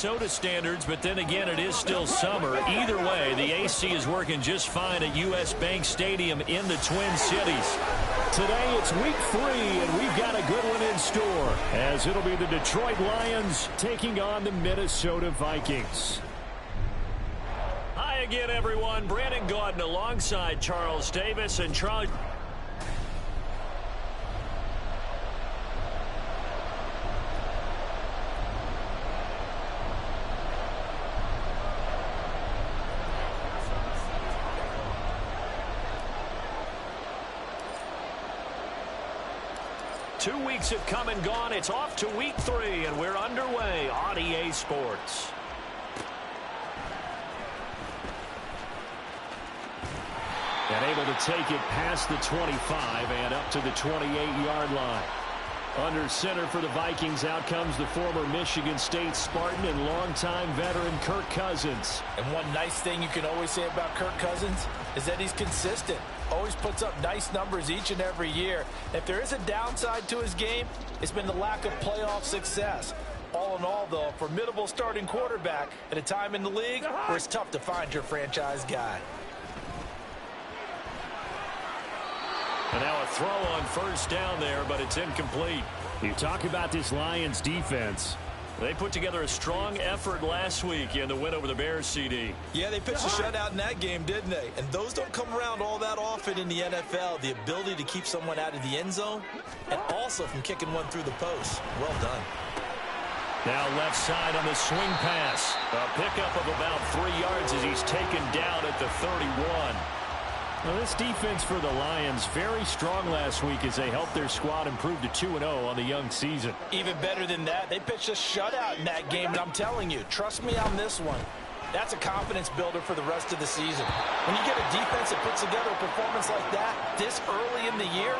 Minnesota standards, but then again, it is still summer. Either way, the AC is working just fine at U.S. Bank Stadium in the Twin Cities. Today, it's week 3, and we've got a good one in store, as it'll be the Detroit Lions taking on the Minnesota Vikings. Hi again, everyone. Brandon Gaudin alongside Charles Davis. And Charles... Two weeks have come and gone. It's off to week 3, and we're underway on EA Sports. And able to take it past the 25 and up to the 28-yard line. Under center for the Vikings, out comes the former Michigan State Spartan and longtime veteran Kirk Cousins. And one nice thing you can always say about Kirk Cousins is that he's consistent. Always puts up nice numbers each and every year. If there is a downside to his game, it's been the lack of playoff success. All in all, though, a formidable starting quarterback at a time in the league where it's tough to find your franchise guy. And now a throw on first down there, but it's incomplete. You talk about this Lions defense. They put together a strong effort last week in the win over the Bears, CD. Yeah, they pitched a shutout in that game, didn't they? And those don't come around all that often in the NFL. The ability to keep someone out of the end zone and also from kicking one through the post. Well done. Now left side on the swing pass. A pickup of about 3 yards as he's taken down at the 31. Well, this defense for the Lions very strong last week as they helped their squad improve to 2-0 on the young season. Even better than that, they pitched a shutout in that game, and I'm telling you, trust me on this one. That's a confidence builder for the rest of the season. When you get a defense that puts together a performance like that this early in the year,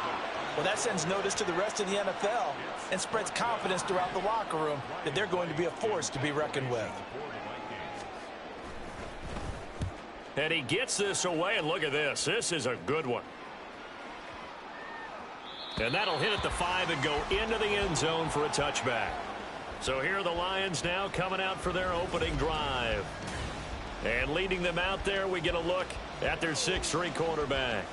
well, that sends notice to the rest of the NFL and spreads confidence throughout the locker room that they're going to be a force to be reckoned with. And he gets this away, and look at this. This is a good one. And that'll hit at the 5 and go into the end zone for a touchback. So here are the Lions now coming out for their opening drive. And leading them out there, we get a look at their 6'3" quarterback.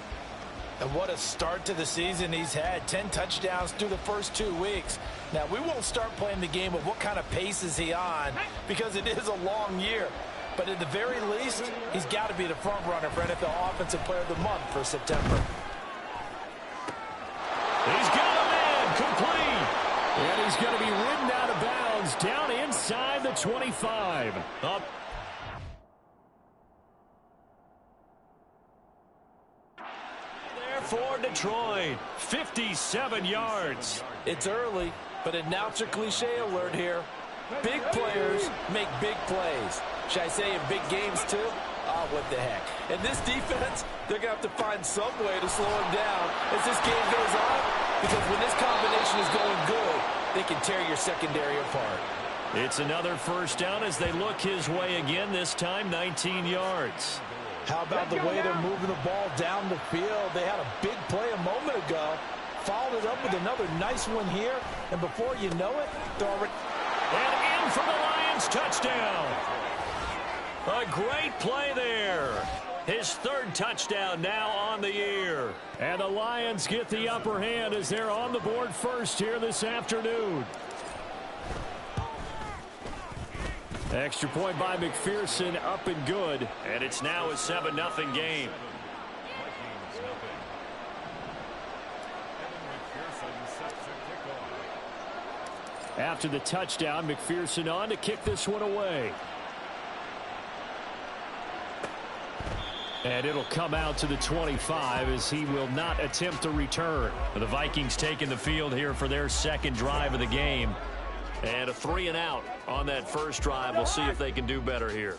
And what a start to the season he's had. 10 touchdowns through the first 2 weeks. Now, we won't start playing the game of what kind of pace is he on because it is a long year. But at the very least, he's got to be the front runner for NFL Offensive Player of the Month for September. He's got a man complete. And he's going to be ridden out of bounds down inside the 25. Up. There for Detroit. 57 yards. It's early, but announcer cliche alert here. Big players make big plays. Should I say in big games too? Oh, what the heck. And this defense, they're going to have to find some way to slow him down as this game goes on, because when this combination is going good, they can tear your secondary apart. It's another first down as they look his way again, this time 19 yards. How about the way they're moving the ball down the field? They had a big play a moment ago, followed it up with another nice one here, and before you know it, they're already... And in for the Lions, touchdown. A great play there. His 3rd touchdown now on the year. And the Lions get the upper hand as they're on the board first here this afternoon. Extra point by McPherson, up and good. And it's now a 7-0 game. After the touchdown, McPherson on to kick this one away. And it'll come out to the 25 as he will not attempt to return. The Vikings taking the field here for their 2nd drive of the game. And a 3-and-out on that first drive. We'll see if they can do better here.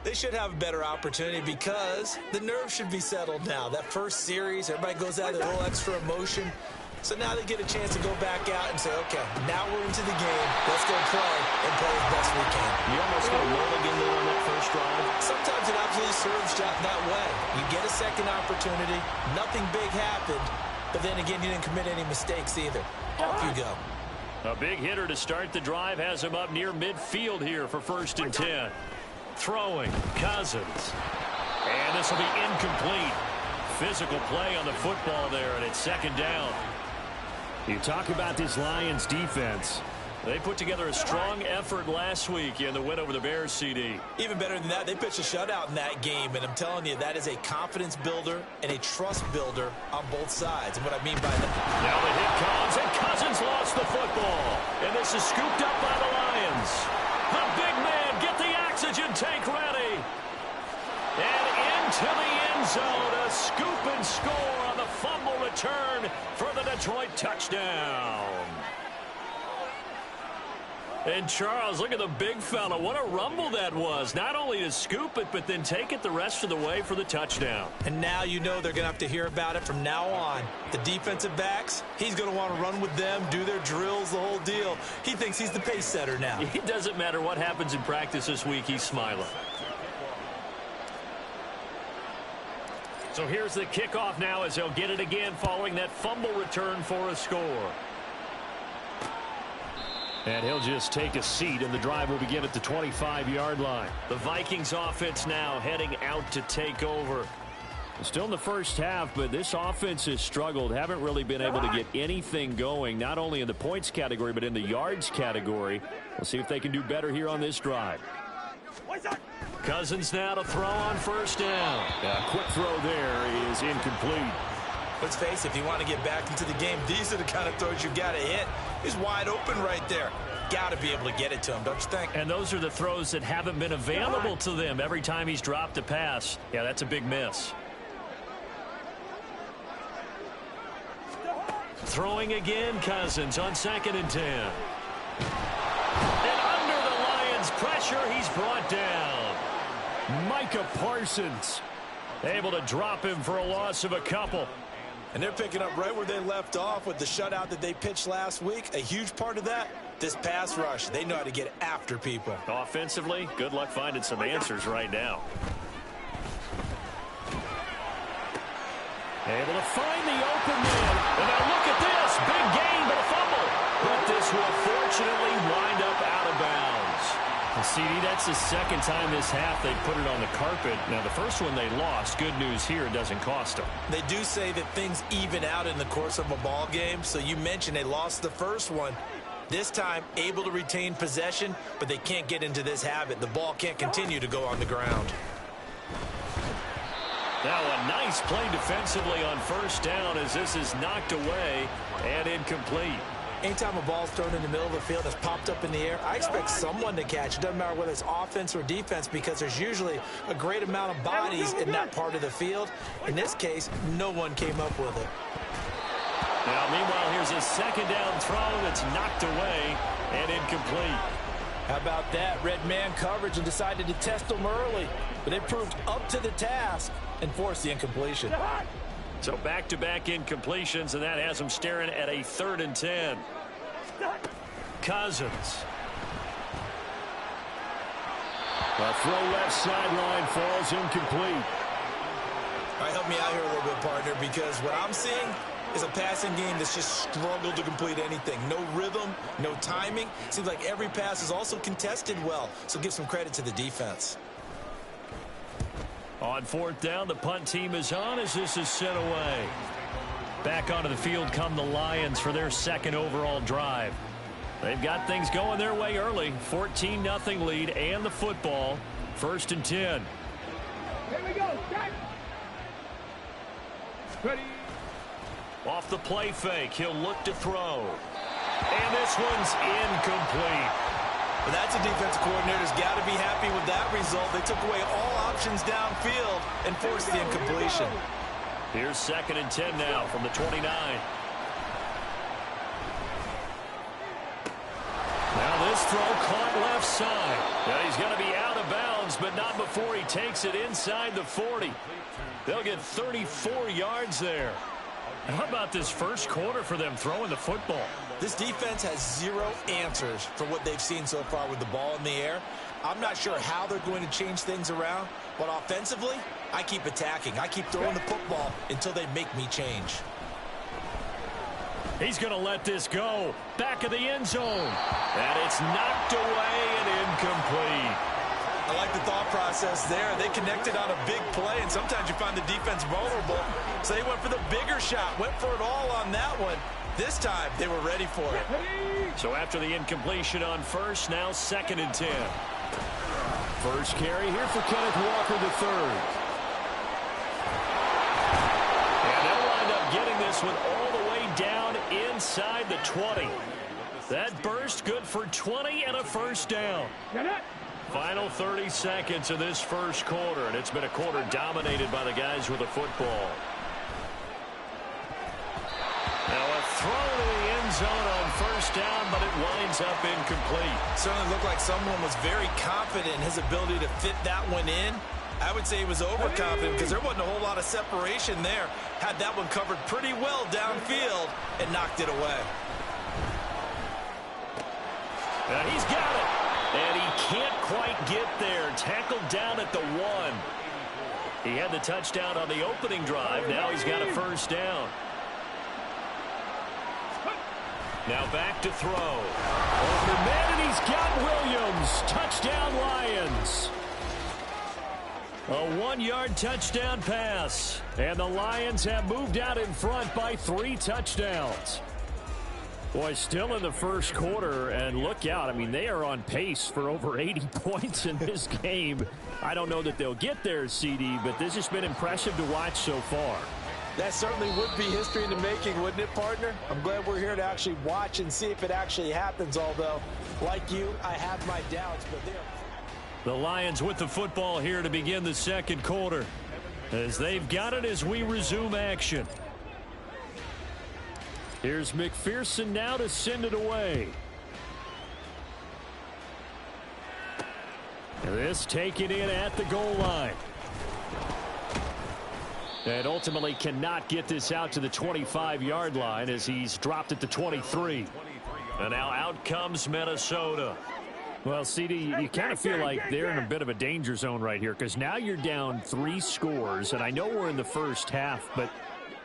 They should have a better opportunity because the nerves should be settled now. That first series, everybody goes out with a little extra emotion. So now they get a chance to go back out and say, okay, now we're into the game. Let's go play and play as best we can. You almost get a mulligan there on that first drive. Sometimes it absolutely serves that way. You get a second opportunity. Nothing big happened. But then again, you didn't commit any mistakes either. Off you go. A big hitter to start the drive has him up near midfield here for 1st and 10. Throwing, Cousins. And this will be incomplete. Physical play on the football there, and it's 2nd down. You talk about this Lions defense. They put together a strong effort last week in the win over the Bears, CD. Even better than that, they pitched a shutout in that game, and I'm telling you, that is a confidence builder and a trust builder on both sides. And what I mean by that... Now the hit comes, and Cousins lost the football. And this is scooped up by the Lions. The big man, get the oxygen tank ready. And into the end zone, a scoop and score on the fumble return for the Detroit touchdown. And Charles, look at the big fella. What a rumble that was. Not only to scoop it, but then take it the rest of the way for the touchdown. And now you know they're going to have to hear about it from now on. The defensive backs, he's going to want to run with them, do their drills, the whole deal. He thinks he's the pace setter now. It doesn't matter what happens in practice this week, he's smiling. So here's the kickoff now as they'll get it again following that fumble return for a score. And he'll just take a seat, and the drive will begin at the 25-yard line. The Vikings offense now heading out to take over. Still in the first half, but this offense has struggled. Haven't really been able to get anything going, not only in the points category, but in the yards category. We'll see if they can do better here on this drive. Cousins now to throw on 1st down. A quick throw there is incomplete. Let's face it, if you want to get back into the game, these are the kind of throws you've got to hit. He's wide open right there. Got to be able to get it to him, don't you think? And those are the throws that haven't been available to them every time he's dropped a pass. Yeah, that's a big miss. Throwing again, Cousins on 2nd and 10. And under the Lions' pressure, he's brought down. Micah Parsons able to drop him for a loss of a couple. And they're picking up right where they left off with the shutout that they pitched last week. A huge part of that, this pass rush. They know how to get after people. Offensively, good luck finding some answers right now. Able to find the open man. And now look at this. Big gain, but a fumble. But this will fortunately wind up out of bounds. And CD, that's the 2nd time this half they put it on the carpet. Now, the first one they lost. Good news here, it doesn't cost them. They do say that things even out in the course of a ball game. So you mentioned they lost the first one. This time, able to retain possession, but they can't get into this habit. The ball can't continue to go on the ground. Now a nice play defensively on 1st down as this is knocked away and incomplete. Anytime a ball's thrown in the middle of the field that's popped up in the air, I expect someone to catch. It doesn't matter whether it's offense or defense because there's usually a great amount of bodies in that part of the field. In this case, no one came up with it. Now, meanwhile, here's a 2nd down throw that's knocked away and incomplete. How about that? Red man coverage and decided to test them early. But they proved up to the task and forced the incompletion. So back-to-back incompletions, and that has them staring at a 3rd and 10. Cousins. A throw left sideline falls incomplete. All right, help me out here a little bit, partner, because what I'm seeing is a passing game that's just struggled to complete anything. No rhythm, no timing. Seems like every pass is also contested well, so give some credit to the defense. On 4th down, the punt team is on as this is sent away. Back onto the field come the Lions for their 2nd overall drive. They've got things going their way early. 14-0 lead and the football. 1st and 10. Here we go. Ready. Off the play fake, he'll look to throw. And this one's incomplete. But that's a defensive coordinator's got to be happy with that result. They took away all options downfield and forced the incompletion. Here's 2nd and 10 now from the 29. Now this throw caught left side. Now he's going to be out of bounds, but not before he takes it inside the 40. They'll get 34 yards there. How about this first quarter for them throwing the football? This defense has zero answers for what they've seen so far with the ball in the air. I'm not sure how they're going to change things around, but offensively, I keep attacking. I keep throwing the football until they make me change. He's going to let this go. Back of the end zone. And it's knocked away and incomplete. I like the thought process there. They connected on a big play, and sometimes you find the defense vulnerable. So they went for the bigger shot, went for it all on that one. This time, they were ready for it. So after the incompletion on first, now 2nd and 10. First carry here for Kenneth Walker III. And they'll wind up getting this one all the way down inside the 20. That burst good for 20 and a first down. Final 30 seconds of this first quarter, and it's been a quarter dominated by the guys with the football. Now a throw to the end zone on first down, but it winds up incomplete. Certainly looked like someone was very confident in his ability to fit that one in. I would say he was overconfident because there wasn't a whole lot of separation there. Had that one covered pretty well downfield and knocked it away. And he's got it. And he can't quite get there. Tackled down at the 1. He had the touchdown on the opening drive. Now he's got a first down. Now back to throw. Over man, and he's got Williams. Touchdown, Lions. A 1-yard touchdown pass. And the Lions have moved out in front by 3 touchdowns. Boy, still in the first quarter, and look out. I mean, they are on pace for over 80 points in this game. I don't know that they'll get there, CD, but this has been impressive to watch so far. That certainly would be history in the making, wouldn't it, partner? I'm glad we're here to actually watch and see if it actually happens, although, like you, I have my doubts, but they're... The Lions with the football here to begin the second quarter, as they've got it as we resume action. Here's McPherson now to send it away. And this taken in at the goal line. And ultimately cannot get this out to the 25-yard line as he's dropped at the 23. And now out comes Minnesota. Well, CD, you kind of feel like they're in a bit of a danger zone right here because now you're down 3 scores, and I know we're in the first half, but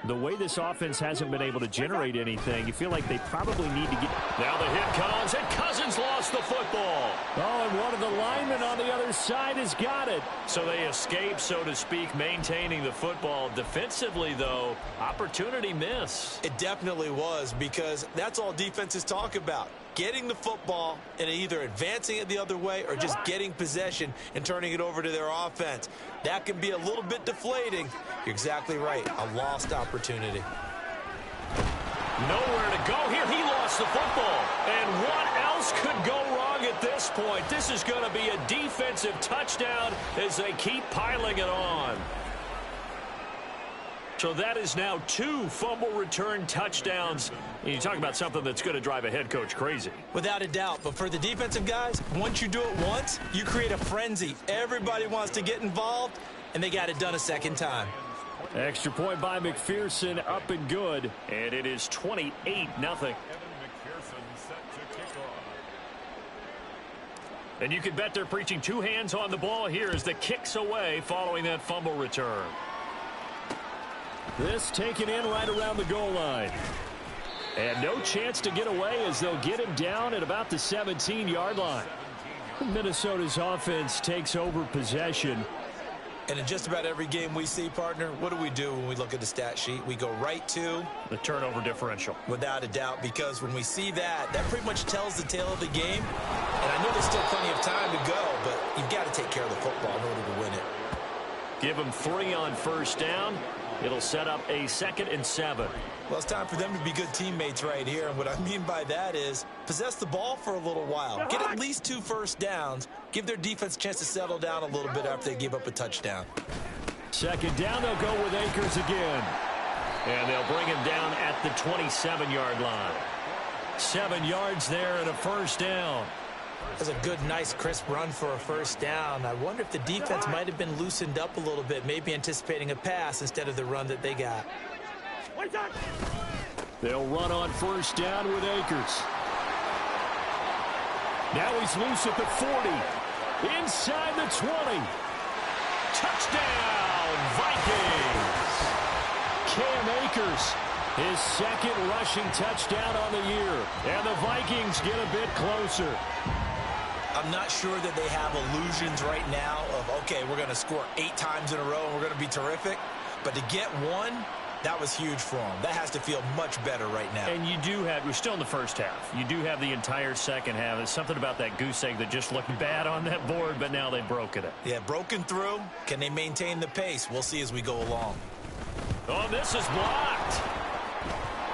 the way this offense hasn't been able to generate anything, you feel like they probably need to get... Now the hit comes, and Cousins lost the football. Oh, and one of the linemen on the other side has got it. So they escape, so to speak, maintaining the football. Defensively, though, opportunity miss. It definitely was, because that's all defenses talk about. Getting the football and either advancing it the other way or just getting possession and turning it over to their offense. That can be a little bit deflating. You're exactly right. A lost opportunity. Nowhere to go here. He lost the football. And what else could go wrong at this point? This is going to be a defensive touchdown as they keep piling it on. So that is now 2 fumble return touchdowns. And you talk about something that's going to drive a head coach crazy. Without a doubt. But for the defensive guys, once you do it once, you create a frenzy. Everybody wants to get involved, and they got it done a second time. Extra point by McPherson, up and good. And it is 28-0. And you can bet they're preaching 2 hands on the ball here as the kick's away following that fumble return. This taken in right around the goal line. And no chance to get away as they'll get him down at about the 17-yard line. Minnesota's offense takes over possession. And in just about every game we see, partner, what do when we look at the stat sheet? We go right to the turnover differential. Without a doubt, because when we see that, that pretty much tells the tale of the game. And I know there's still plenty of time to go, but you've got to take care of the football in order to win it. Give them 3 on first down. It'll set up a 2nd and 7. Well, it's time for them to be good teammates right here. And what I mean by that is possess the ball for a little while. Get at least 2 first downs. Give their defense a chance to settle down a little bit after they give up a touchdown. 2nd down, they'll go with Akers again. And they'll bring him down at the 27-yard line. 7 yards there and a first down. That's a good, nice, crisp run for a first down. I wonder if the defense might have been loosened up a little bit, maybe anticipating a pass instead of the run that they got. They'll run on first down with Akers. Now he's loose at the 40. Inside the 20. Touchdown, Vikings. Cam Akers His second rushing touchdown on the year. And the Vikings get a bit closer. I'm not sure that they have illusions right now of, okay, we're going to score 8 times in a row and we're going to be terrific. But to get one, that was huge for them. That has to feel much better right now. And you do have, we're still in the first half. You do have the entire second half. There's something about that goose egg that just looked bad on that board, but now they've broken it. Yeah, broken through. Can they maintain the pace? We'll see as we go along. Oh, this is blocked.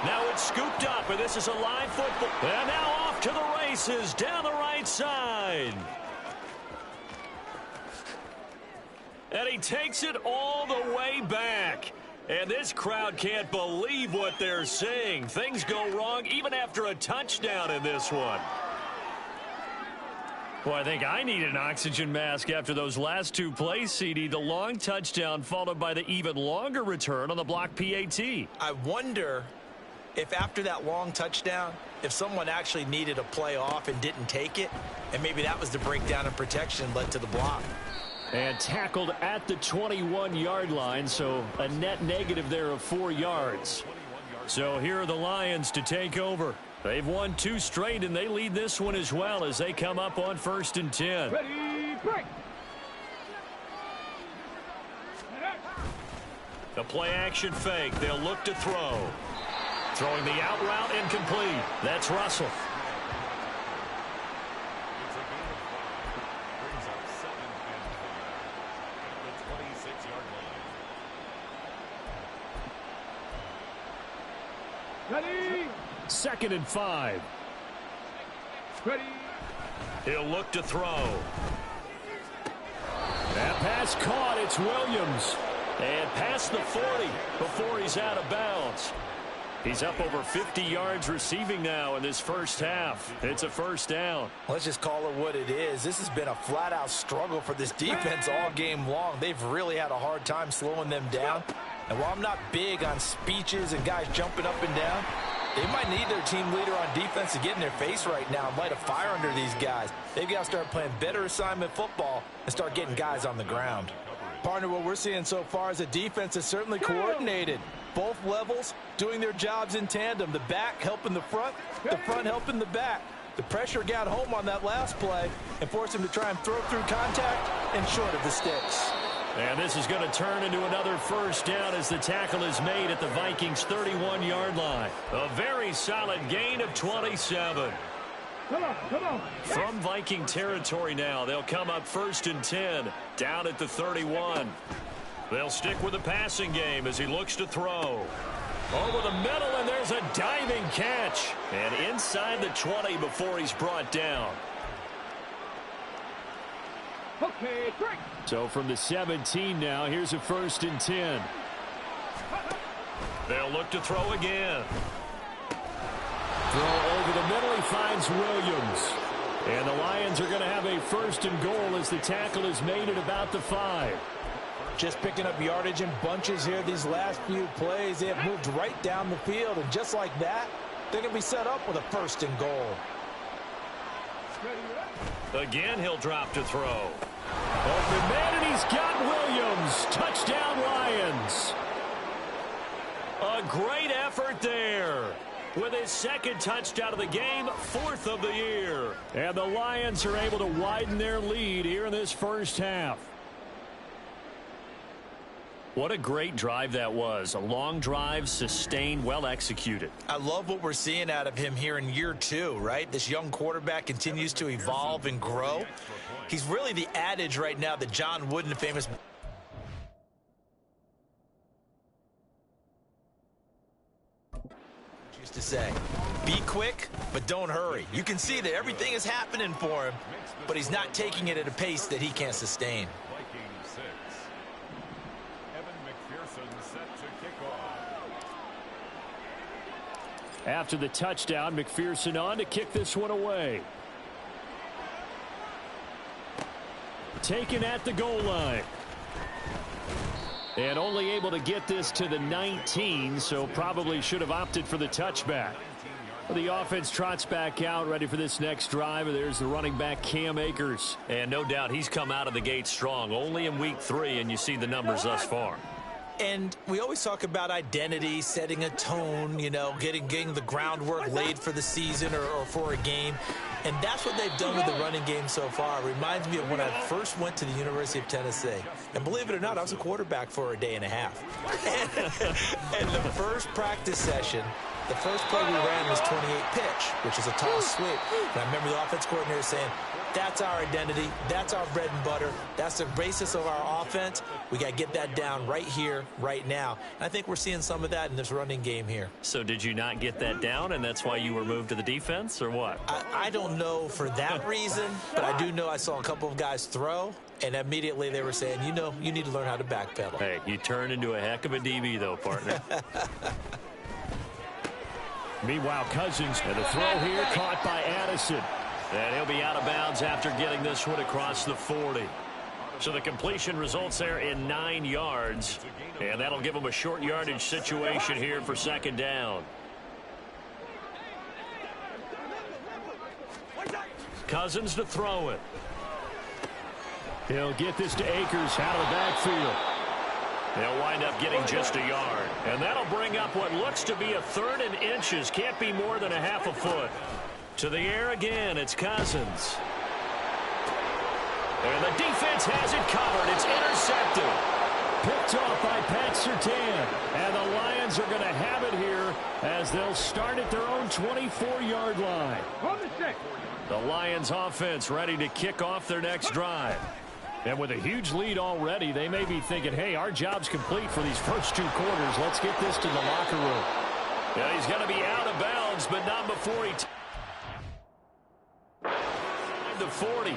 Now it's scooped up, and this is a live football. And now off to the races down the right side. And he takes it all the way back. And this crowd can't believe what they're seeing. Things go wrong even after a touchdown in this one. Well, I think I need an oxygen mask after those last 2 plays, CD. The long touchdown followed by the even longer return on the block PAT. I wonder if after that long touchdown, if someone actually needed a play off and didn't take it, and maybe that was the breakdown in protection led to the block. And tackled at the 21-yard line, so a net negative there of 4 yards. So here are the Lions to take over. They've won 2 straight, and they lead this one as well as they come up on 1st and 10. Ready, break. The play-action fake. They'll look to throw. Throwing the out route incomplete. That's Russell. Ready. 2nd and 5. Ready. He'll look to throw. That pass caught. It's Williams. And past the 40 before he's out of bounds. He's up over 50 yards receiving now in this first half. It's a first down. Let's just call it what it is. This has been a flat-out struggle for this defense all game long. They've really had a hard time slowing them down. And while I'm not big on speeches and guys jumping up and down, they might need their team leader on defense to get in their face right now and light a fire under these guys. They've got to start playing better assignment football and start getting guys on the ground. Partner, what we're seeing so far is a defense that's certainly coordinated. Both levels doing their jobs in tandem. The back helping the front helping the back. The pressure got home on that last play and forced him to try and throw through contact and short of the sticks. And this is going to turn into another first down as the tackle is made at the Vikings' 31-yard line. A very solid gain of 27. Come on. From Viking territory now, they'll come up 1st and 10, down at the 31. They'll stick with the passing game as he looks to throw. Over the middle, and there's a diving catch. And inside the 20 before he's brought down. Okay, break. So from the 17 now, here's a 1st and 10. They'll look to throw again. Throw over the middle, he finds Williams. And the Lions are going to have a 1st and goal as the tackle is made at about the 5. Just picking up yardage in bunches here these last few plays. They have moved right down the field, and just like that, they're going to be set up with a 1st and goal. Again, he'll drop to throw. Open man, and he's got Williams. Touchdown, Lions. A great effort there. With his 2nd touchdown of the game, 4th of the year. And the Lions are able to widen their lead here in this first half. What a great drive that was. A long drive, sustained, well executed. I love what we're seeing out of him here in year 2, right? This young quarterback continues to evolve and grow. He's really the adage right now that John Wooden, the famous used to say, be quick, but don't hurry. You can see that everything is happening for him, but he's not taking it at a pace that he can't sustain. After the touchdown, McPherson on to kick this one away. Taken at the goal line. And only able to get this to the 19, so probably should have opted for the touchback. The offense trots back out, ready for this next drive. And there's the running back, Cam Akers. And no doubt he's come out of the gate strong. Only in week 3, and you see the numbers thus far. And we always talk about identity, setting a tone, you know, getting the groundwork laid for the season or for a game. And that's what they've done with the running game so far. It reminds me of when I first went to the University of Tennessee. And believe it or not, I was a quarterback for a day and a half. And the first practice session, the first play we ran was 28 pitch, which is a toss sweep. And I remember the offense coordinator saying, that's our identity. That's our bread and butter. That's the basis of our offense. We got to get that down right here, right now. And I think we're seeing some of that in this running game here. So did you not get that down, and that's why you were moved to the defense, or what? I don't know for that reason, but I do know I saw a couple of guys throw, and immediately they were saying, you know, you need to learn how to backpedal. Hey, you turned into a heck of a DB, though, partner. Meanwhile, Cousins, and the throw here caught by Addison. And he'll be out of bounds after getting this one across the 40. So the completion results there in 9 yards. And that'll give him a short yardage situation here for second down. Cousins to throw it. He'll get this to Akers out of the backfield. They'll wind up getting just a yard. And that'll bring up what looks to be a 3rd and inches. Can't be more than a half a foot. To the air again, it's Cousins. And the defense has it covered. It's intercepted. Picked off by Pat Surtain. And the Lions are going to have it here as they'll start at their own 24-yard line. The Lions offense ready to kick off their next drive. And with a huge lead already, they may be thinking, hey, our job's complete for these first 2 quarters. Let's get this to the locker room. Yeah, he's going to be out of bounds, but not before he... to 40.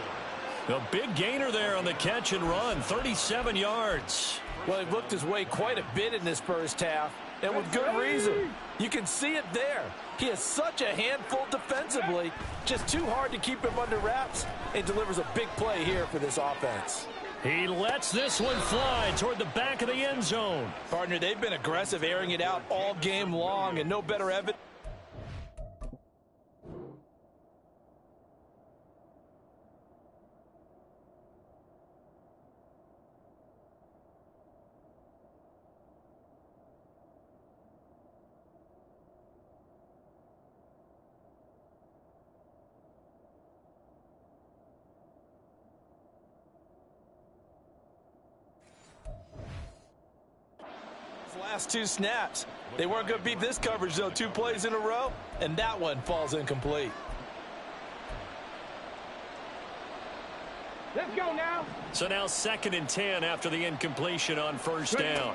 A big gainer there on the catch and run, 37 yards. Well, he looked his way quite a bit in this first half, and with good reason. You can see it there. He is such a handful defensively, just too hard to keep him under wraps, and delivers a big play here for this offense. He lets this one fly toward the back of the end zone. Partner, they've been aggressive, airing it out all game long, and no better evidence. Last 2 snaps. They weren't going to beat this coverage, though. 2 plays in a row, and that one falls incomplete. Let's go now. So now 2nd and 10 after the incompletion on first down.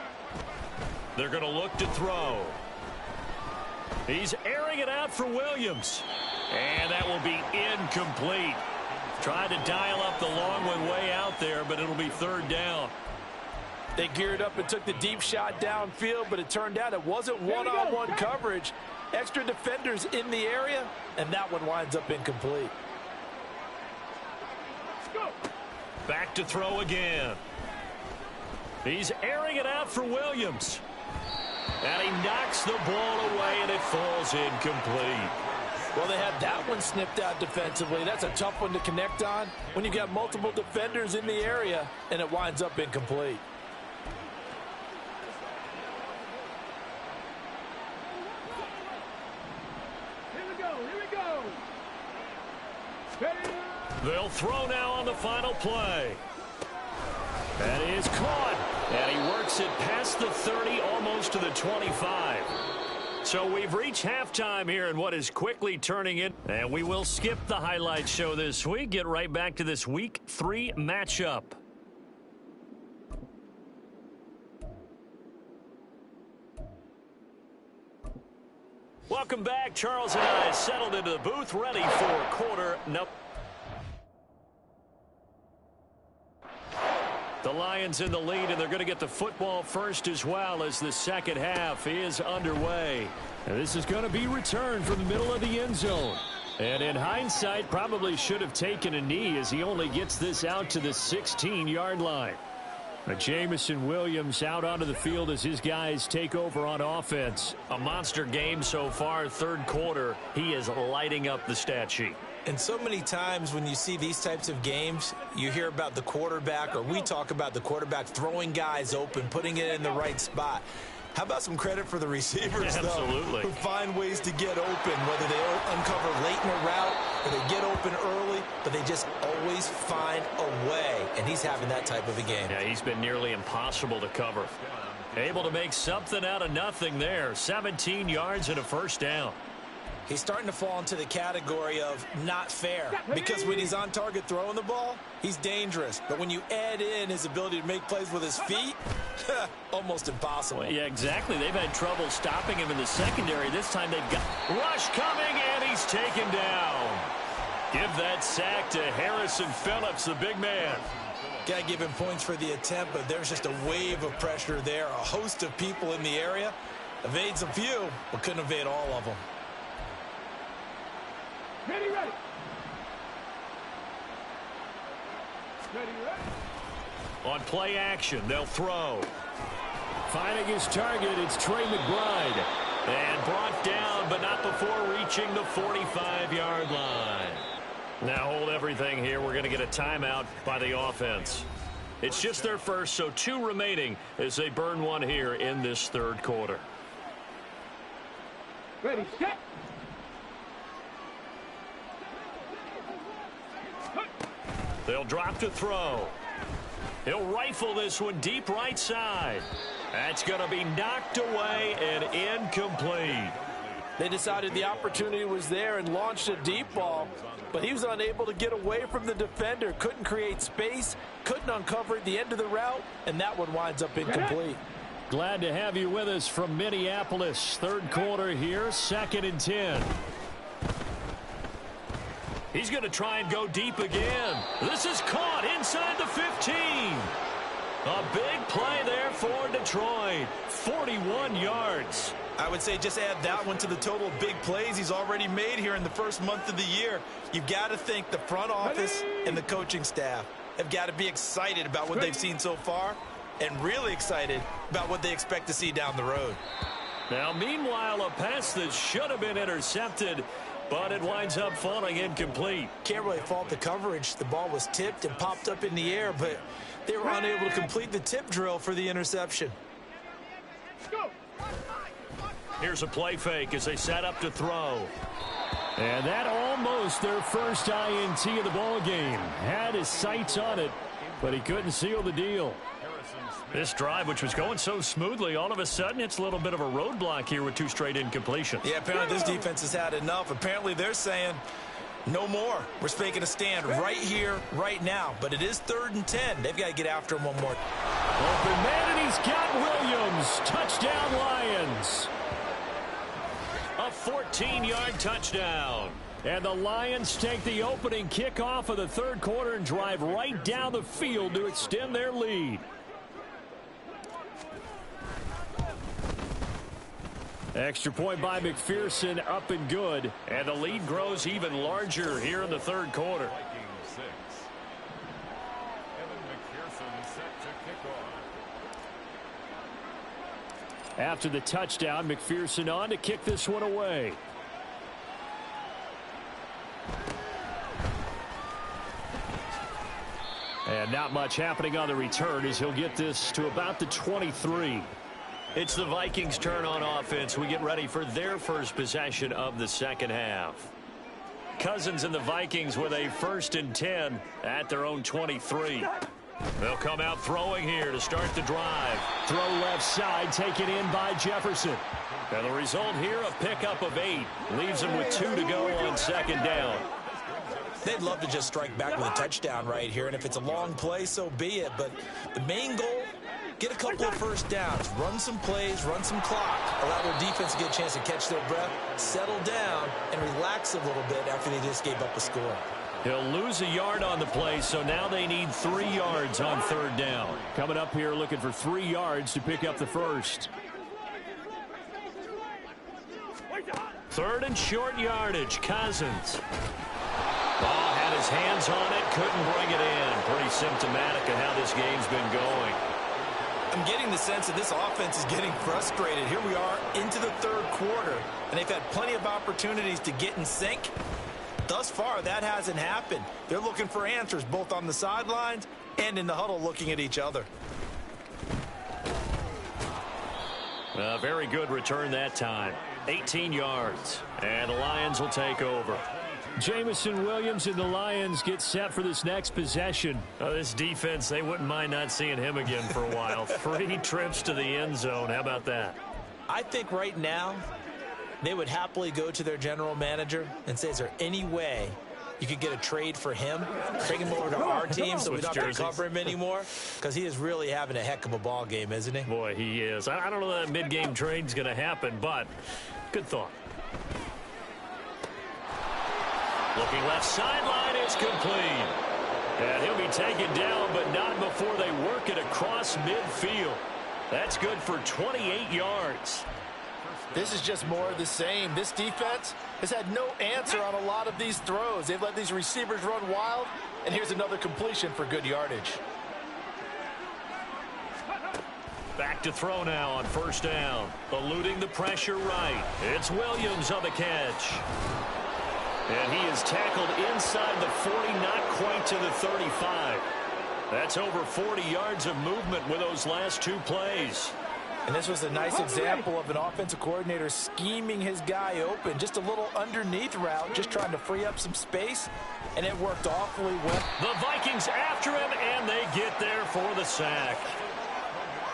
They're going to look to throw. He's airing it out for Williams. And that will be incomplete. Tried to dial up the long one way out there, but it'll be 3rd down. They geared up and took the deep shot downfield, but it turned out it wasn't one-on-one coverage. Extra defenders in the area, and that one winds up incomplete. Back to throw again. He's airing it out for Williams. And he knocks the ball away, and it falls incomplete. Well, they had that one snipped out defensively. That's a tough one to connect on when you've got multiple defenders in the area, and it winds up incomplete. They'll throw now on the final play. That is caught. And he works it past the 30, almost to the 25. So we've reached halftime here in what is quickly turning it. And we will skip the highlight show this week. Get right back to this Week 3 matchup. Welcome back. Charles and I settled into the booth, ready for quarter number. The Lions in the lead, and they're going to get the football first as well as the second half is underway. And this is going to be returned from the middle of the end zone. And in hindsight, probably should have taken a knee as he only gets this out to the 16-yard line. Jamison Williams out onto the field as his guys take over on offense. A monster game so far, 3rd quarter. He is lighting up the stat sheet. And so many times when you see these types of games, you hear about the quarterback, or we talk about the quarterback throwing guys open, putting it in the right spot. How about some credit for the receivers, though, who find ways to get open, whether they uncover late in a route or they get open early, but they just always find a way, and he's having that type of a game. Yeah, he's been nearly impossible to cover. Able to make something out of nothing there. 17 yards and a first down. He's starting to fall into the category of not fair, because when he's on target throwing the ball, he's dangerous. But when you add in his ability to make plays with his feet, almost impossible. Well, yeah, exactly. They've had trouble stopping him in the secondary. This time they've got rush coming, and he's taken down. Give that sack to Harrison Phillips, the big man. Got to give him points for the attempt, but there's just a wave of pressure there. A host of people in the area. Evades a few, but couldn't evade all of them. Ready. On play action, they'll throw. Finding his target, it's Trey McBride. And brought down, but not before reaching the 45-yard line. Now hold everything here. We're going to get a timeout by the offense. It's just their first, so 2 remaining as they burn one here in this third quarter. Ready, set. They'll drop to throw. He'll rifle this one deep right side. That's going to be knocked away and incomplete. They decided the opportunity was there and launched a deep ball, but he was unable to get away from the defender, couldn't create space, couldn't uncover at the end of the route, and that one winds up incomplete. Glad to have you with us from Minneapolis. Third quarter here, 2nd and 10. He's going to try and go deep again. This is caught inside the 15. A big play there for Detroit. 41 yards. I would say just add that one to the total of big plays he's already made here in the first month of the year. You've got to think the front office and the coaching staff have got to be excited about what they've seen so far and really excited about what they expect to see down the road. Now, meanwhile, a pass that should have been intercepted, but it winds up falling incomplete. Can't really fault the coverage. The ball was tipped and popped up in the air, but they were unable to complete the tip drill for the interception. Here's a play fake as they set up to throw. And that almost their first INT of the ball game. Had his sights on it, but he couldn't seal the deal. This drive, which was going so smoothly, all of a sudden it's a little bit of a roadblock here with 2 straight incompletions. Yeah, apparently this defense has had enough. Apparently they're saying no more. We're making a stand right here, right now. But it is 3rd and 10. They've got to get after him one more. Open man, and he's got Williams. Touchdown, Lions. A 14-yard touchdown. And the Lions take the opening kickoff of the third quarter and drive right down the field to extend their lead. Extra point by McPherson, up and good. And the lead grows even larger here in the third quarter. After the touchdown, McPherson on to kick this one away. And not much happening on the return as he'll get this to about the 23. It's the Vikings' turn on offense. We get ready for their first possession of the second half. Cousins and the Vikings with a 1st and 10 at their own 23. They'll come out throwing here to start the drive. Throw left side, taken in by Jefferson. And the result here, a pickup of 8. Leaves them with 2 to go on 2nd down. They'd love to just strike back with a touchdown right here, and if it's a long play, so be it. But the main goal, get a couple of first downs, run some plays, run some clock, allow their defense to get a chance to catch their breath, settle down, and relax a little bit after they just gave up a score. He'll lose a yard on the play, so now they need 3 yards on 3rd down. Coming up here looking for 3 yards to pick up the first. 3rd and short yardage, Cousins. Ball had his hands on it, couldn't bring it in. Pretty symptomatic of how this game's been going. I'm getting the sense that this offense is getting frustrated. Here we are into the third quarter, and they've had plenty of opportunities to get in sync. Thus far, that hasn't happened. They're looking for answers both on the sidelines and in the huddle looking at each other. A very good return that time. 18 yards. And the Lions will take over. Jamison Williams and the Lions get set for this next possession. This defense, they wouldn't mind not seeing him again for a while. 3 trips to the end zone. How about that? I think right now they would happily go to their general manager and say, is there any way you could get a trade for him, bring him over to our team so we don't have to cover him anymore? Because he is really having a heck of a ball game, isn't he? Boy, he is. I don't know that mid-game trade's going to happen, but good thought. Looking left sideline, it's complete. And he'll be taken down, but not before they work it across midfield. That's good for 28 yards. This is just more of the same. This defense has had no answer on a lot of these throws. They've let these receivers run wild, and here's another completion for good yardage. Back to throw now on first down. Eluding the pressure right. It's Williams on the catch. And he is tackled inside the 40, not quite to the 35. That's over 40 yards of movement with those last 2 plays. And this was a nice example of an offensive coordinator scheming his guy open. Just a little underneath route, just trying to free up some space, and it worked awfully well. The Vikings after him, and they get there for the sack.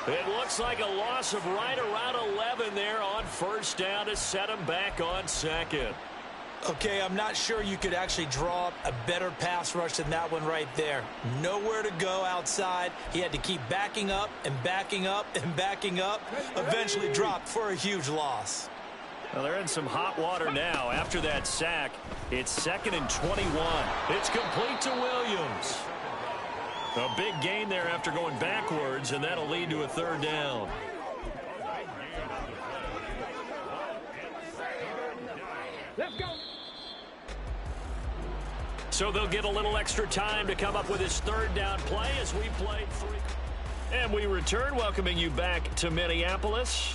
It looks like a loss of right around 11 there on first down to set him back on second. Okay, I'm not sure you could actually draw up a better pass rush than that one right there. Nowhere to go outside. He had to keep backing up and backing up and backing up. Eventually dropped for a huge loss. Well, they're in some hot water now. After that sack, it's 2nd and 21. It's complete to Williams. A big gain there after going backwards, and that'll lead to a 3rd down. Let's go. So they'll get a little extra time to come up with his 3rd down play as we played 3. And we return, welcoming you back to Minneapolis.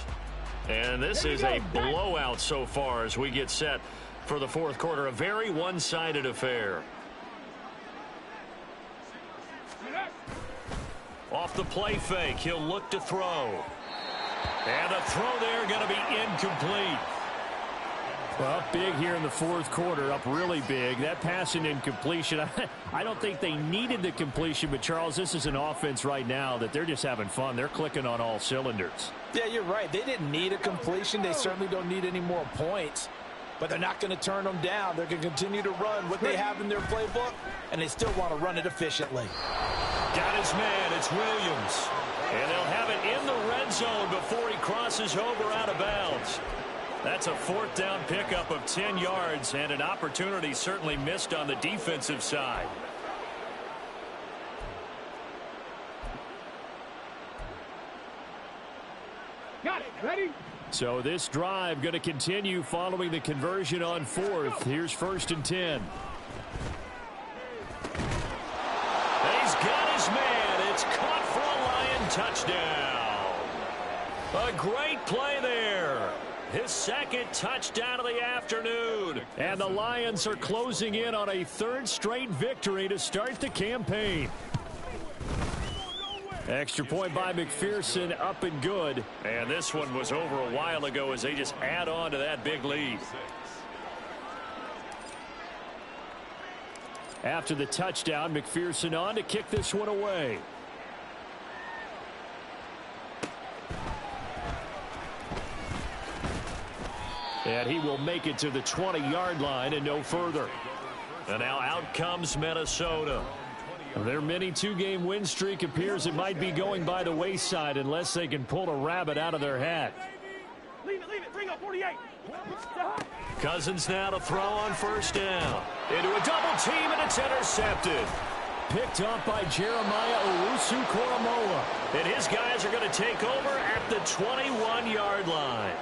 And this is a blowout so far as we get set for the 4th quarter. A very one-sided affair. Off the play fake, he'll look to throw. And the throw there going to be incomplete. Well, up big here in the 4th quarter, up really big. That pass and incompletion, I don't think they needed the completion, but Charles, this is an offense right now that they're just having fun. They're clicking on all cylinders. Yeah, you're right. They didn't need a completion. They certainly don't need any more points, but they're not going to turn them down. They're going to continue to run what they have in their playbook, and they still want to run it efficiently. Got his man. It's Williams. And they'll have it in the red zone before he crosses over out of bounds. That's a 4th down pickup of 10 yards, and an opportunity certainly missed on the defensive side. Got it. Ready? So this drive going to continue following the conversion on 4th. Here's 1st and 10. He's got his man. It's caught for a Lion touchdown. A great play there. His 2nd touchdown of the afternoon. And the Lions are closing in on a 3rd straight victory to start the campaign. Extra point by McPherson, up and good. And this one was over a while ago as they just add on to that big lead. After the touchdown, McPherson on to kick this one away. And he will make it to the 20-yard line and no further. And now out comes Minnesota. Their mini 2-game win streak appears it might be going by the wayside unless they can pull a rabbit out of their hat. Leave it. Bring up 48. Cousins now to throw on first down. Into a double team, and it's intercepted. Picked up by Jeremiah Owusu-Koramoah. And his guys are going to take over at the 21-yard line.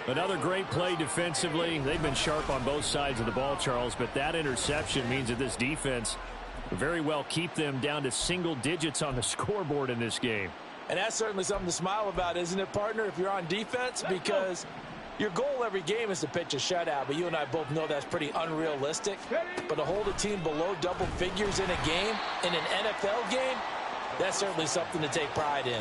Another great play defensively. They've been sharp on both sides of the ball, Charles, but that interception means that this defense very well keep them down to single digits on the scoreboard in this game. And that's certainly something to smile about, isn't it, partner, if you're on defense? Because Your goal every game is to pitch a shutout, but you and I both know that's pretty unrealistic. But to hold a team below double figures in a game, in an NFL game, that's certainly something to take pride in.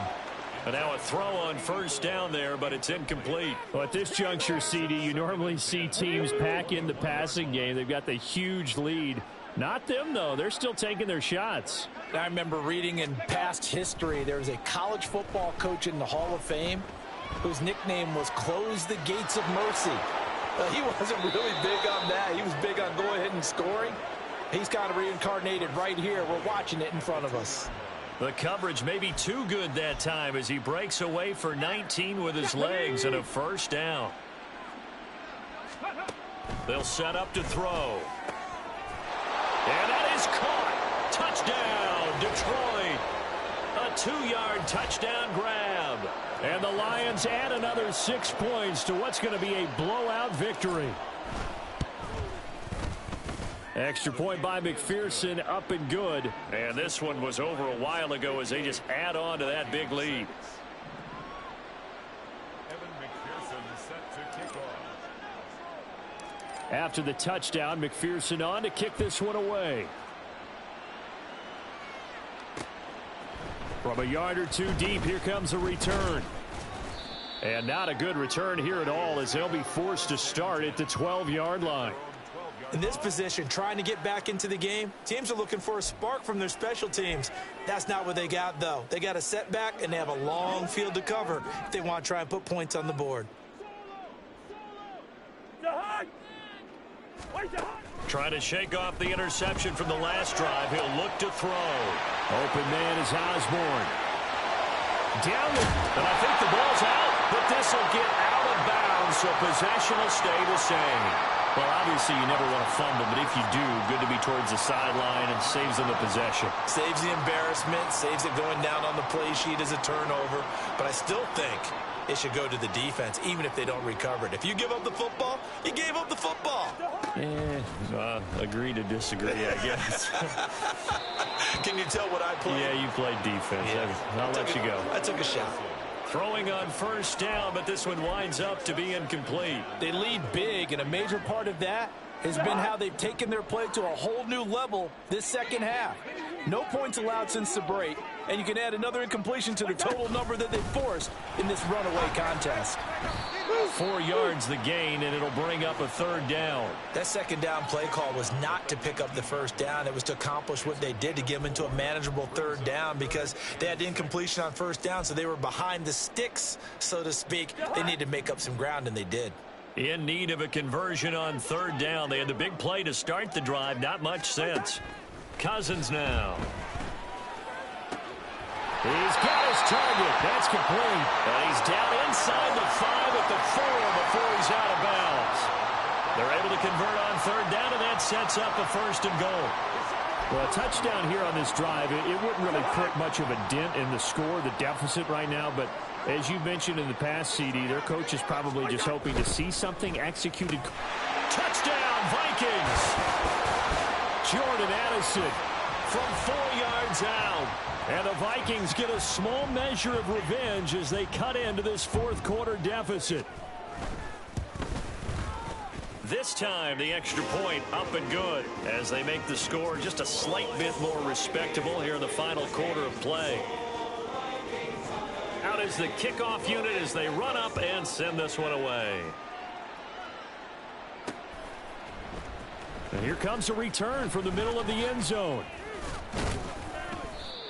And now a throw on first down there, but it's incomplete. Well, at this juncture, CD, you normally see teams pack in the passing game. They've got the huge lead. Not them, though. They're still taking their shots. I remember reading in past history, there was a college football coach in the Hall of Fame whose nickname was Close the Gates of Mercy. He wasn't really big on that. He was big on go ahead and scoring. He's kind of reincarnated right here. We're watching it in front of us. The coverage may be too good that time as he breaks away for 19 with his legs and a first down. They'll set up to throw. And that is caught. Touchdown, Detroit. A 2-yard touchdown grab. And the Lions add another 6 points to what's going to be a blowout victory. Extra point by McPherson, up and good. And this one was over a while ago as they just add on to that big lead. After the touchdown, McPherson on to kick this one away. From a yard or two deep, here comes a return. And not a good return here at all as they'll be forced to start at the 12-yard line. In this position, trying to get back into the game, teams are looking for a spark from their special teams. That's not what they got, though. They got a setback, and they have a long field to cover if they want to try and put points on the board. Trying to shake off the interception from the last drive. He'll look to throw. Open man is Osborne. Down, and I think the ball's out, but this will get out of bounds, so possession will stay the same. Well, obviously you never want to fumble, but if you do, good to be towards the sideline and saves them the possession. Saves the embarrassment, saves it going down on the play sheet as a turnover, but I still think it should go to the defense, even if they don't recover it. If you give up the football, you gave up the football. Agree to disagree, I guess. Can you tell what I played? Yeah, you played defense. Yeah. I'll let you go. I took a shot. Throwing on first down, but this one winds up to be incomplete. They lead big, and a major part of that has been how they've taken their play to a whole new level this second half. No points allowed since the break, and you can add another incompletion to the total number that they forced in this runaway contest. 4 yards the gain, and it'll bring up a third down. That second down play call was not to pick up the first down. It was to accomplish what they did, to get them into a manageable third down, because they had incompletion on first down, so they were behind the sticks, so to speak. They needed to make up some ground, and they did. In need of a conversion on third down. They had the big play to start the drive. Not much sense. Cousins now. He's got his target. That's complete. And he's down inside the 5 at the 4 before he's out of bounds. They're able to convert on third down, and that sets up a first and goal. Well, a touchdown here on this drive, it wouldn't really put much of a dent in the score, the deficit right now. But as you mentioned in the past, CD, their coach is probably just hoping to see something executed. Touchdown, Vikings! Jordan Addison from 4 yards out. And the Vikings get a small measure of revenge as they cut into this fourth quarter deficit. This time, the extra point up and good as they make the score just a slight bit more respectable here in the final quarter of play. Out is the kickoff unit as they run up and send this one away. And here comes a return from the middle of the end zone.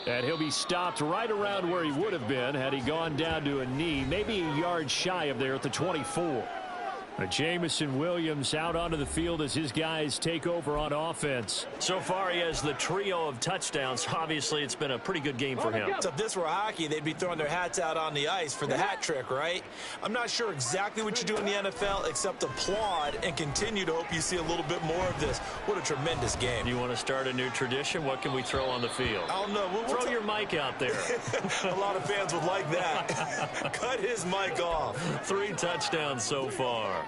And he'll be stopped right around where he would have been had he gone down to a knee, maybe a yard shy of there at the 24. Jamison Williams out onto the field as his guys take over on offense. So far, he has the trio of touchdowns. Obviously, it's been a pretty good game for him. So if this were hockey, they'd be throwing their hats out on the ice for the hat trick, right? I'm not sure exactly what you do in the NFL except applaud and continue to hope you see a little bit more of this. What a tremendous game. You want to start a new tradition? What can we throw on the field? I don't know. Throw your mic out there. A lot of fans would like that. Cut his mic off. 3 touchdowns so far.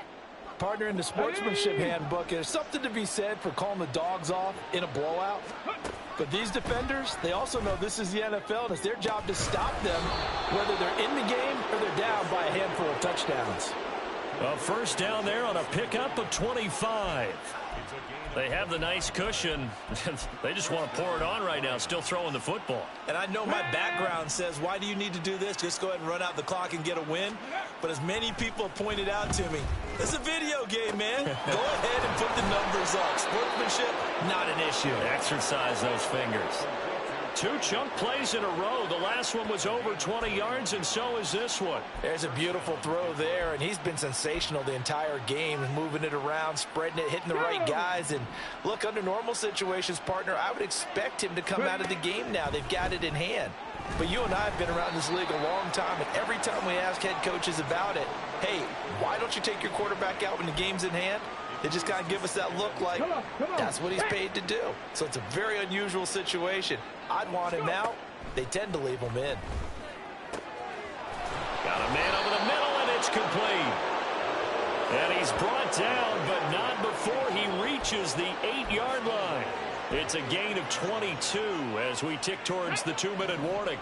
Partner, in the sportsmanship handbook, there's something to be said for calling the dogs off in a blowout. But these defenders, they also know this is the NFL, and it's their job to stop them, whether they're in the game or they're down by a handful of touchdowns. A first down there on a pickup of 25. They have the nice cushion. They just want to pour it on right now, still throwing the football. And I know my background says, why do you need to do this? Just go ahead and run out the clock and get a win. But as many people have pointed out to me, it's a video game, man. Go ahead and put the numbers up. Sportsmanship, not an issue. Exercise those fingers. 2 chunk plays in a row. The last one was over 20 yards, and so is this one. There's a beautiful throw there, and he's been sensational the entire game, moving it around, spreading it, hitting the right guys. And look, under normal situations, partner, I would expect him to come out of the game now. They've got it in hand. But you and I have been around this league a long time, and every time we ask head coaches about it, hey, why don't you take your quarterback out when the game's in hand? They just kind of give us that look like that's what he's paid to do. So it's a very unusual situation. I'd want him out. They tend to leave him in. Got a man over the middle, and it's complete. And he's brought down, but not before he reaches the 8-yard line. It's a gain of 22 as we tick towards the 2-minute warning.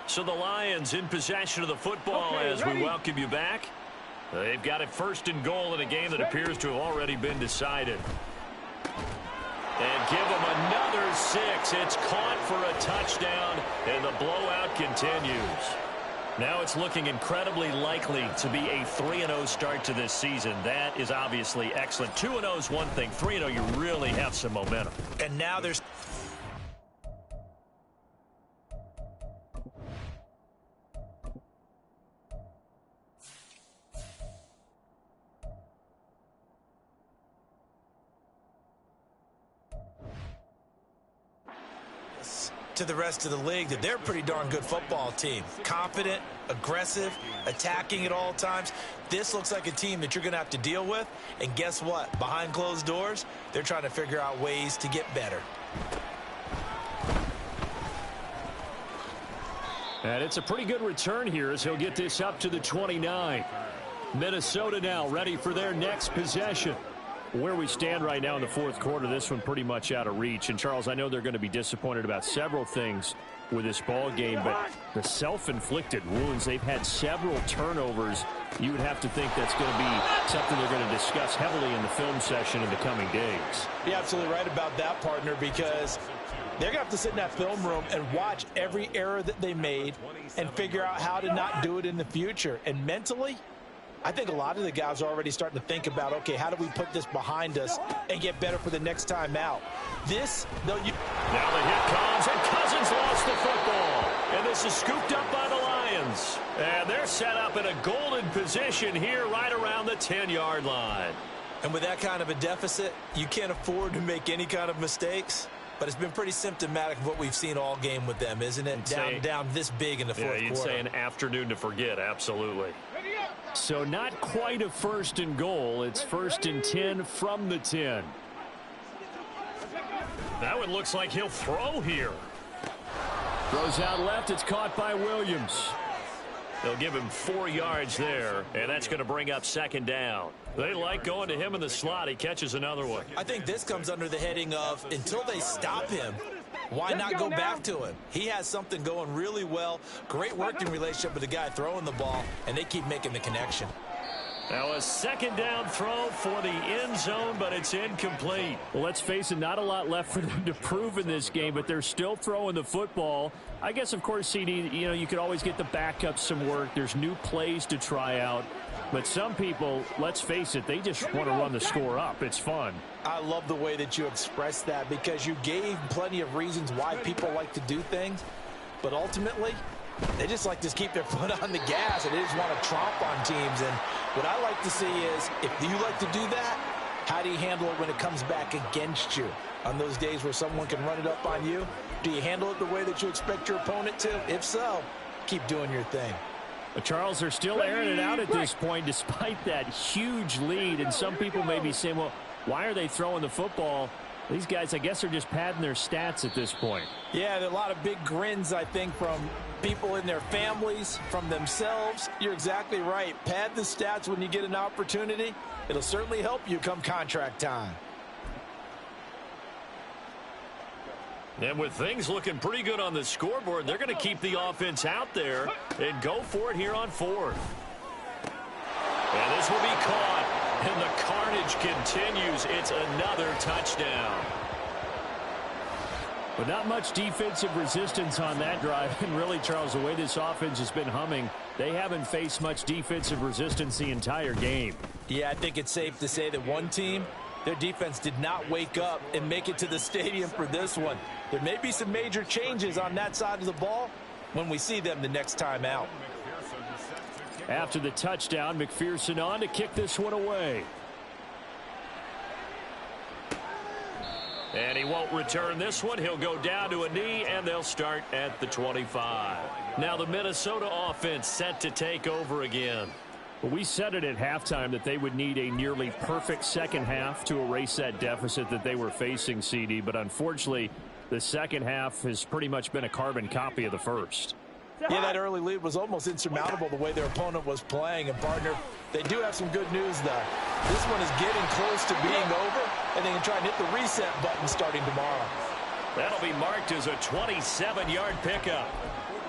So the Lions in possession of the football as we welcome you back. They've got it first and goal in a game that appears to have already been decided. And give them another 6. It's caught for a touchdown, and the blowout continues. Now it's looking incredibly likely to be a 3-0 start to this season. That is obviously excellent. 2-0 is one thing. 3-0, you really have some momentum. And now there's... to the rest of the league that they're a pretty darn good football team. Confident, aggressive, attacking at all times. This looks like a team that you're going to have to deal with. And guess what? Behind closed doors, they're trying to figure out ways to get better. And it's a pretty good return here as he'll get this up to the 29. Minnesota now ready for their next possession. Where we stand right now in the fourth quarter, this one pretty much out of reach. And, Charles, I know they're going to be disappointed about several things with this ball game, but the self-inflicted wounds, they've had several turnovers. You would have to think that's going to be something they're going to discuss heavily in the film session in the coming days. You're absolutely right about that, partner, because they're going to have to sit in that film room and watch every error that they made and figure out how to not do it in the future. And mentally, I think a lot of the guys are already starting to think about, okay, how do we put this behind us and get better for the next time out? This, now the hit comes, and Cousins lost the football. And this is scooped up by the Lions. And they're set up in a golden position here right around the 10-yard line. And with that kind of a deficit, you can't afford to make any kind of mistakes. But it's been pretty symptomatic of what we've seen all game with them, isn't it? Down this big in the fourth quarter. Yeah, you'd say an afternoon to forget, absolutely. So not quite a first and goal. It's first and 10 from the 10. That one looks like he'll throw here. Throws out left. It's caught by Williams. They'll give him 4 yards there, and that's going to bring up second down. They like going to him in the slot. He catches another one. I think this comes under the heading of, until they stop him, why not go back to him? He has something going really well. Great working relationship with the guy throwing the ball, and they keep making the connection. Now a second down throw for the end zone, but it's incomplete. Well, let's face it, not a lot left for them to prove in this game, but they're still throwing the football. I guess, of course, CD, you could always get the backup some work. There's new plays to try out. But some people, let's face it, they just want to run the score up. It's fun. I love the way that you expressed that, because you gave plenty of reasons why people like to do things. But ultimately, they just like to keep their foot on the gas, and they just want to tromp on teams. And what I like to see is, if you like to do that, how do you handle it when it comes back against you? On those days where someone can run it up on you, do you handle it the way that you expect your opponent to? If so, keep doing your thing. But Charles, they're still airing it out at this point despite that huge lead. And some people may be saying, well, why are they throwing the football? These guys, I guess, are just padding their stats at this point. Yeah, there are a lot of big grins, I think, from people in their families, from themselves. You're exactly right. Pad the stats when you get an opportunity. It'll certainly help you come contract time. And with things looking pretty good on the scoreboard, they're going to keep the offense out there and go for it here on fourth. And this will be caught. And the carnage continues. It's another touchdown. But not much defensive resistance on that drive. And really, Charles, the way this offense has been humming, they haven't faced much defensive resistance the entire game. Yeah, I think it's safe to say that one team, their defense did not wake up and make it to the stadium for this one. There may be some major changes on that side of the ball when we see them the next time out. After the touchdown, McPherson on to kick this one away. And he won't return this one. He'll go down to a knee, and they'll start at the 25. Now the Minnesota offense set to take over again. Well, we said it at halftime that they would need a nearly perfect second half to erase that deficit that they were facing, CD. But unfortunately, the second half has pretty much been a carbon copy of the first. Yeah, that early lead was almost insurmountable the way their opponent was playing. And, partner, they do have some good news, though. This one is getting close to being over, and they can try and hit the reset button starting tomorrow. That'll be marked as a 27-yard pickup.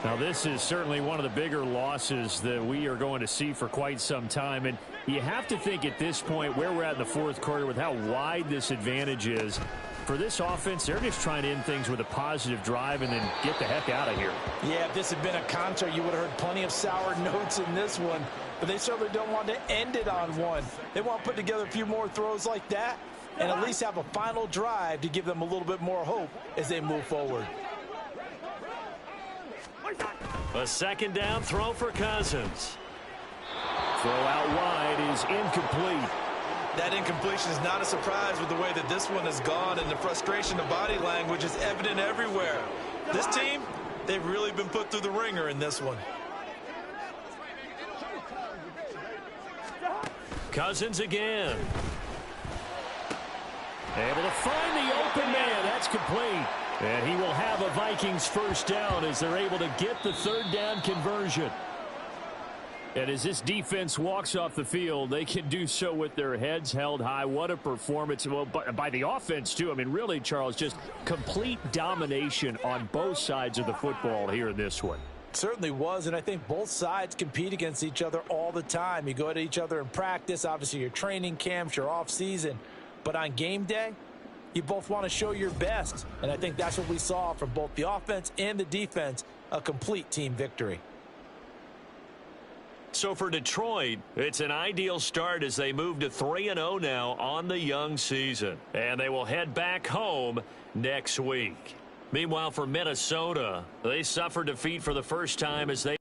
Now, this is certainly one of the bigger losses that we are going to see for quite some time. And you have to think at this point where we're at in the fourth quarter with how wide this advantage is. For this offense, they're just trying to end things with a positive drive and then get the heck out of here. Yeah, if this had been a concert, you would have heard plenty of sour notes in this one. But they certainly don't want to end it on one. They want to put together a few more throws like that and at least have a final drive to give them a little bit more hope as they move forward. A second down throw for Cousins. Throw out wide is incomplete. That incompletion is not a surprise with the way that this one has gone, and the frustration of body language is evident everywhere. This team, they've really been put through the ringer in this one. Cousins again. Able to find the open man. That's complete. And he will have a Vikings first down as they're able to get the third down conversion. And as this defense walks off the field, they can do so with their heads held high. What a performance. Well, by the offense, too. I mean, really, Charles, just complete domination on both sides of the football here in this one. Certainly was, and I think both sides compete against each other all the time. You go at each other in practice, obviously your training camps, your off-season. But on game day, you both want to show your best. And I think that's what we saw from both the offense and the defense, a complete team victory. So for Detroit, it's an ideal start as they move to 3-0 now on the young season. And they will head back home next week. Meanwhile, for Minnesota, they suffered defeat for the first time as they